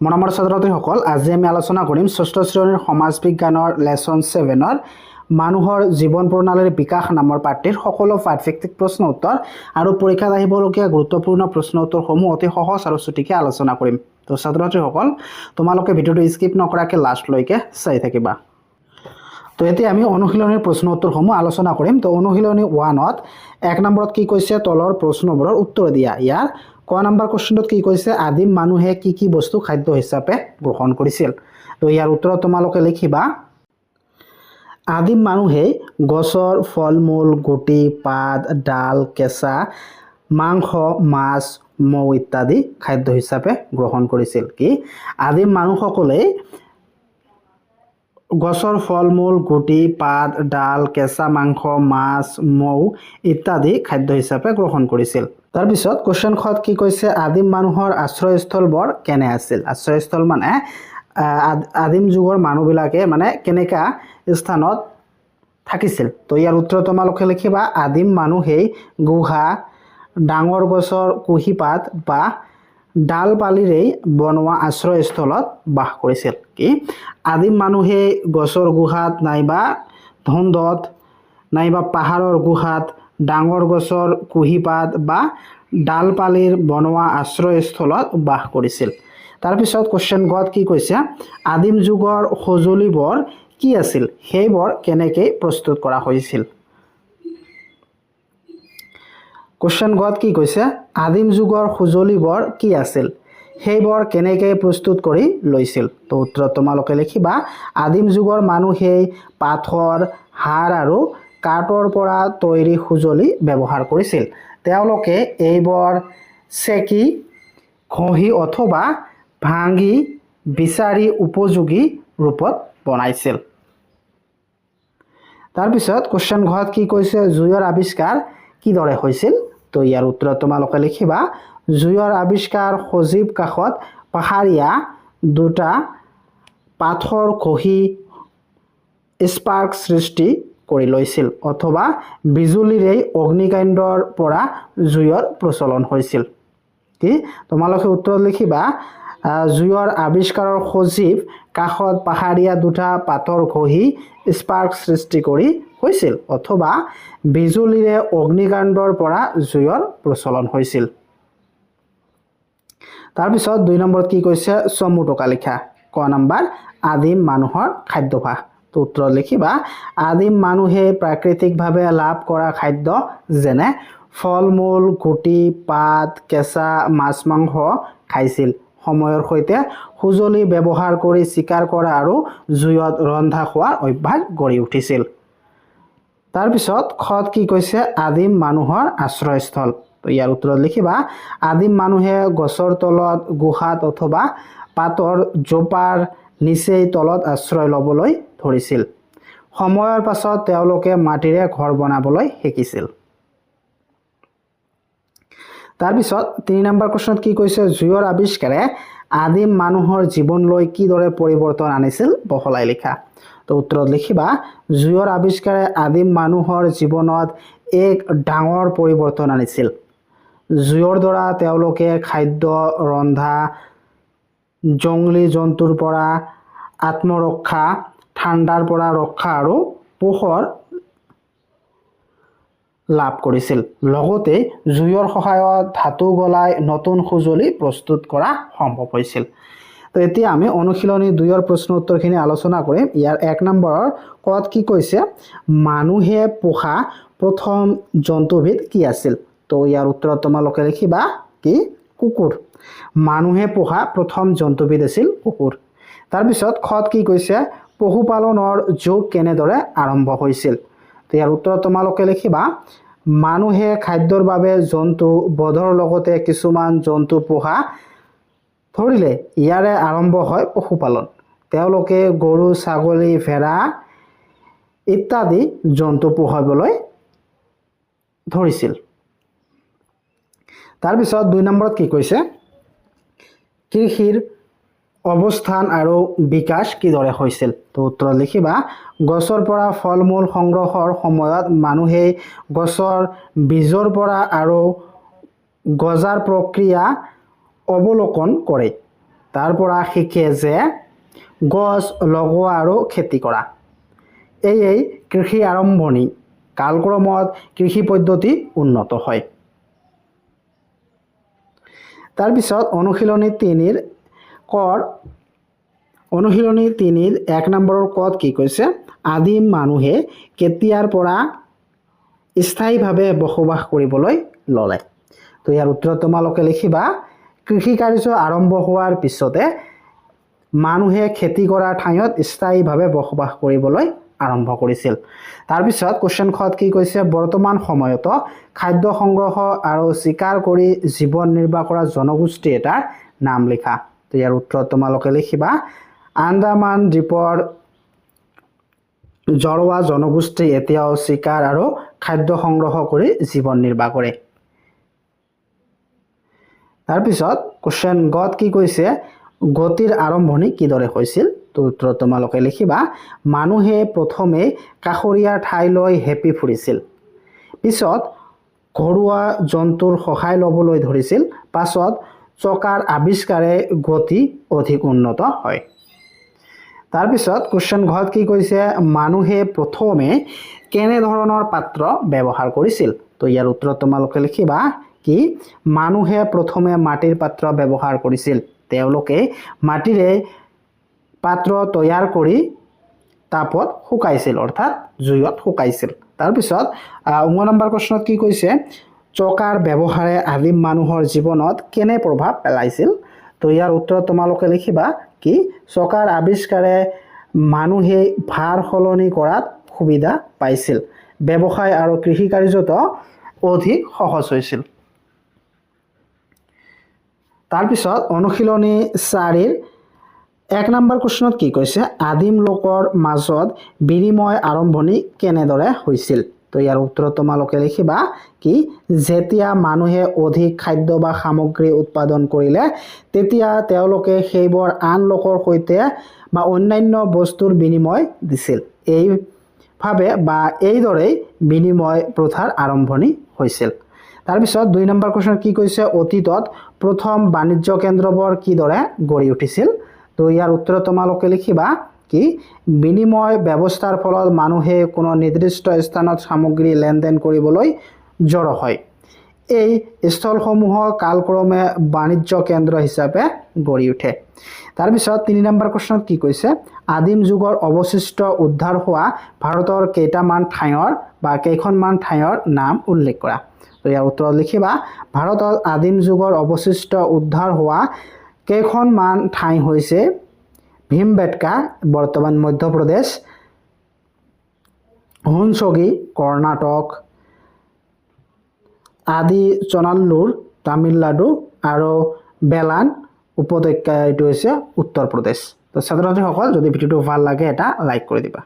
মৰমৰ ছাত্ৰ-ছাত্ৰীসকল, আজি আমি আলোচনা কৰিম ষষ্ঠ শ্ৰেণীৰ সমাজ বিজ্ঞানৰ লেচন 7ৰ মানুহৰ জীৱন প্ৰণালীৰ বিকাশ নামৰ পাঠটিৰ সকলো পাঠভিত্তিক প্ৰশ্ন উত্তৰ আৰু পৰীক্ষাত আহিবলগীয়া গুৰুত্বপূৰ্ণ প্ৰশ্ন উত্তৰসমূহ অতি সহজ আৰু চুটিকৈ আলোচনা কৰিম। তো ছাত্ৰ-ছাত্ৰীসকল, তোমালোকে ভিডিঅ'টো স্কিপ নকৰাকৈ লাষ্টলৈকে চাই থাকিবা। তো এতিয়া আমি অনুশীলনীৰ প্ৰশ্ন উত্তৰসমূহ আলোচনা কৰিম। তো অনুশীলনী 1ত 1 নম্বৰত কি কৈছে, তলৰ প্ৰশ্নবোৰৰ উত্তৰ দিয়া। ইয়াৰ ক নম্বৰ কুৱেশ্যনটোত কি কৈছে, আদিম মানুহে কি কি বস্তু খাদ্য হিচাপে গ্ৰহণ কৰিছিল। তো ইয়াৰ উত্তৰত তোমালোকে লিখিবা, আদিম মানুহে গছৰ ফল-মূল, গুটি, পাত, ডাল, কেঁচা মাংস, মাছ, মৌ ইত্যাদি খাদ্য হিচাপে গ্ৰহণ কৰিছিল। কি আদিম মানুহসকলে গছৰ ফল-মূল, গুটি, পাত, ডাল, কেঁচা মাংস, মাছ, মৌ ইত্যাদি খাদ্য হিচাপে গ্ৰহণ কৰিছিল। তাৰপিছত কুৱেশ্যন খত কি কৈছে, আদিম মানুহৰ আশ্ৰয়স্থলবোৰ কেনে আছিল। আশ্ৰয়স্থল মানে আদিম যুগৰ মানুহবিলাকে মানে কেনেকা স্থানত থাকিছিল। তো ইয়াৰ উত্তৰ তোমালোকে লিখিবা, আদিম মানুহেই গুহা, ডাঙৰ গছৰ কুঁহিপাত বা ডাল পালিৰে বনোৱা আশ্ৰয়স্থলত বাস কৰিছিল। কি আদিম মানুহে গছৰ গুহাত নাইবা ধুন্দত নাইবা পাহাৰৰ গুহাত, ডাঙৰ গছৰ কুঁহিপাত বা ডাল পালিৰ বনোৱা আশ্ৰয়স্থলত বাস কৰিছিল। তাৰপিছত কুৱেশ্যন গত কি কৈছে, আদিম যুগৰ সঁজুলিবোৰ কি আছিল, সেইবোৰ কেনেকৈ প্ৰস্তুত কৰা হৈছিল। কুৱেশ্যন গত কি কৈছে, আদিম যুগৰ সঁজুলিবোৰ কি আছিল, সেইবোৰ কেনেকৈ প্ৰস্তুত কৰি লৈছিল। তো উত্তৰত তোমালোকে লিখিবা, আদিম যুগৰ মানুহে পাথৰ, হাড় আৰু কাঠৰ পৰা তৈয়াৰী সঁজুলি ব্যৱহাৰ কৰিছিল। তেওঁলোকে এইবোৰ চেকি, ঘঁহি অথবা ভাঙি বিচাৰি উপযোগী ৰূপত বনাইছিল। তাৰপিছত কুৱেশ্যন ঘত কি কৈছে, জুইৰ আৱিষ্কাৰ কিদৰে হৈছিল। তো ইয়াৰ উত্তৰত তোমালোকে লিখিবা, জুইৰ আৱিষ্কাৰ সজীৱ কাষত পাহাৰীয়া দুটা পাথৰ ঘঁহি স্পাৰ্ক সৃষ্টি কৰি লৈছিল অথবা বিজুলীৰে অগ্নিকাণ্ডৰ পৰা জুইৰ প্ৰচলন হৈছিল। কি তোমালোকে উত্তৰত লিখিবা, জুইৰ আৱিষ্কাৰৰ সজীৱ কাষত পাহাৰীয়া দুটা পাথৰ ঘঁহি স্পাৰ্ক সৃষ্টি কৰি হৈছিল অথবা বিজুলীৰে অগ্নিকাণ্ডৰ পৰা জুইৰ প্ৰচলন হৈছিল। তাৰপিছত 2 নম্বৰত কি কৈছে, চমু টকা লিখা। ক নম্বৰ, আদিম মানুহৰ খাদ্যাভ্যাস। তো উত্তৰত লিখিবা, আদিম মানুহে প্ৰাকৃতিকভাৱে লাভ কৰা খাদ্য যেনে ফল-মূল, গুটি, পাত, কেঁচা মাছ, মাংস খাইছিল। সময়ৰ সৈতে সঁজুলি ব্যৱহাৰ কৰি চিকাৰ কৰা আৰু জুইত ৰন্ধা খোৱাৰ অভ্যাস গঢ়ি উঠিছিল। তাৰপিছত খত কি কৈছে, আদিম মানুহৰ আশ্ৰয়স্থল। তো ইয়াৰ উত্তৰত লিখিবা, আদিম মানুহে গছৰ তলত, গুহাত অথবা পাতৰ জোপাৰ নিচেই তলত আশ্ৰয় ল'বলৈ ধৰিছিল। সময়ৰ পাছত তেওঁলোকে মাটিৰে ঘৰ বনাবলৈ শিকিছিল। তাৰপিছত 3 নম্বৰ কুৱেশ্যনত কি কৈছে, জুইৰ আৱিষ্কাৰে আদিম মানুহৰ জীৱনলৈ কিদৰে পৰিৱৰ্তন আনিছিল, বহলাই লিখা। তো উত্তৰত লিখিবা, জুইৰ আৱিষ্কাৰে আদিম মানুহৰ জীৱনত এক ডাঙৰ পৰিৱৰ্তন আনিছিল। জুইৰ দ্বাৰা তেওঁলোকে খাদ্য ৰন্ধা, জংলী জন্তুৰ পৰা আত্মৰক্ষা, ঠাণ্ডাৰ পৰা ৰক্ষা আৰু পোহৰ লাভ কৰিছিল। লগতে জুইৰ সহায়ত ধাতু গলাই নতুন সঁজুলি প্ৰস্তুত কৰা সম্ভৱ হৈছিল। তো এতিয়া আমি অনুশীলনী 2ৰ প্ৰশ্ন উত্তৰখিনি আলোচনা কৰিম। ইয়াৰ 1 নম্বৰৰ কত কি কৈছে, মানুহে পোষা প্ৰথম জন্তুবিধ কি আছিল। তো ইয়াৰ উত্তৰত তোমালোকে লিখিবা, কি কুকুৰ। মানুহে পোষা প্ৰথম জন্তুবিধ আছিল কুকুৰ। তাৰপিছত খত কি কৈছে, পশুপালনৰ যুগ কেনেদৰে আৰম্ভ হৈছিল। তো ইয়াৰ উত্তৰত তোমালোকে লিখিবা, মানুহে খাদ্যৰ বাবে জন্তু বধৰ লগতে কিছুমান জন্তু পোহা ধৰিলে ইয়াৰে আৰম্ভ হয় পশুপালন। তেওঁলোকে গৰু, ছাগলী, ভেড়া ইত্যাদি জন্তু পোহাবলৈ ধৰিছিল। তাৰপিছত 2 নম্বৰত কি কৈছে, কৃষিৰ অৱস্থান আৰু বিকাশ কিদৰে হৈছিল। তো উত্তৰত লিখিবা, গছৰ পৰা ফল-মূল সংগ্ৰহৰ সময়ত মানুহে গছৰ বীজৰ পৰা আৰু গজাৰ প্ৰক্ৰিয়া অৱলোকন কৰে। তাৰ পৰা শিকে যে গছ লগোৱা আৰু খেতি কৰা এই কৃষি আৰম্ভণি কালক্ৰমত কৃষি পদ্ধতি উন্নত হয়। তাৰপিছত অনুশীলনী 3 1 নম্বৰৰ কত কি কৈছে আদিম মানুহে কেতিয়াৰ পৰা স্থায়ীভাৱে বসবাস কৰিবলৈ ললে। তো ইয়াৰ উত্তৰ তোমালোকে লিখিবা কৃষি কাৰ্য আৰম্ভ হোৱাৰ পিছতে মানুহে খেতি কৰা ঠাইত স্থায়ীভাৱে বসবাস কৰিবলৈ আৰম্ভ কৰিছিল। তাৰপিছত কোৱেশ্চন খত কি কৈছে বৰ্তমান সময়ত খাদ্য সংগ্ৰহ আৰু শিকাৰ কৰি জীৱন নিৰ্বাহ কৰা জনগোষ্ঠী এটাৰ নাম লিখা। তো ইয়াৰ উত্তৰ তোমালোকে লিখিবা আন্দামান দ্বীপৰ জৰৱা জনগোষ্ঠী এতিয়াও শিকাৰ আৰু খাদ্য সংগ্ৰহ কৰি জীৱন নিৰ্বাহ কৰে। তাৰপিছত কোৱেশ্চন গত কি কৈছে গতিৰ আৰম্ভণি কিদৰে হৈছিল। তো উত্তৰ তোমালোকে লিখিবা মানুহে প্ৰথমে কাষৰীয়া ঠাইলৈ হেপি ফুৰিছিল, পিছত ঘৰুৱা জন্তুৰ সহায় ল'বলৈ ধৰিছিল, পাছত চকাৰ আৱিষ্কাৰে গতি অধিক উন্নত হয়। তাৰপিছত কোৱেশ্চন ঘত কি কৈছে মানুহে প্ৰথমে কেনে ধৰণৰ পাত্ৰ ব্যৱহাৰ কৰিছিল। তো ইয়াৰ উত্তৰ তোমালোকে লিখিবা কি মানুহে প্ৰথমে মাটিৰ পাত্ৰ ব্যৱহাৰ কৰিছিল। তেওঁলোকে মাটিৰে পাত্ৰ তৈয়াৰ কৰি তাপত শুকাইছিল অৰ্থাৎ জুইত শুকাইছিল। তাৰপিছত 9 নম্বৰ প্ৰশ্নত কি কৈছে চকাৰ ব্যৱহাৰে আদিম মানুহৰ জীৱনত কেনে প্ৰভাৱ পেলাইছিল। তো ইয়াৰ উত্তৰ তোমালোকে লিখিবা কি চকাৰ আৱিষ্কাৰে মানুহে ভাৰ সলনি কৰাত সুবিধা পাইছিল, ব্যৱসায় আৰু কৃষি কাৰ্যত অধিক সহজ হৈছিল। তাৰপিছত অনুশীলনী 4 1 নম্বৰ প্ৰশ্নত কি কৈছে আদিম লোকৰ মাজত বিনিময় আৰম্ভণি কেনেদৰে হৈছিল। তো ইয়াৰ উত্তৰ তোমালোকে লিখিবা কি যেতিয়া মানুহে অধিক খাদ্য বা সামগ্ৰী উৎপাদন কৰিলে তেতিয়া তেওঁলোকে সেইবোৰ আন লোকৰ সৈতে বা অন্যান্য বস্তুৰ বিনিময় দিছিল। এইভাৱে বা এইদৰে বিনিময় প্ৰথাৰ আৰম্ভণি হৈছিল। তাৰপিছত 2 নম্বৰ প্ৰশ্নত কি কৈছে অতীতত প্ৰথম বাণিজ্য কেন্দ্ৰবোৰ কিদৰে গঢ়ি উঠিছিল। তো ইয়াৰ উত্তৰ তোমালোকে লিখিবা কি বিনিময় ব্যৱস্থাৰ ফলত মানুহে কোনো নিৰ্দিষ্ট স্থানত সামগ্ৰী লেনদেন কৰিবলৈ জড়ো হয়। এই স্থলসমূহ কালক্ৰমে বাণিজ্য কেন্দ্ৰ হিচাপে গঢ়ি উঠে। তাৰপিছত 3 নম্বৰ প্ৰশ্নত কি কৈছে আদিম যুগৰ অৱশিষ্ট উদ্ধাৰ হোৱা ভাৰতৰ কেইখনমান ঠাইৰ নাম উল্লেখ কৰা। তো ইয়াৰ উত্তৰত লিখিবা ভাৰতত আদিম যুগৰ অৱশিষ্ট উদ্ধাৰ হোৱা কেইখনমান ঠাই হৈছে ভীমবেটকা বৰ্তমান মধ্যপ্ৰদেশ, হুনচগি কৰ্ণাটক, আদি চনাল্লুৰ তামিলনাডু আৰু বেলান উপত্যকা এইটো হৈছে উত্তৰ প্ৰদেশ। তো ছাত্ৰ ছাত্ৰীসকল যদি ভিডিঅ'টো ভাল লাগে এটা লাইক কৰি দিবা।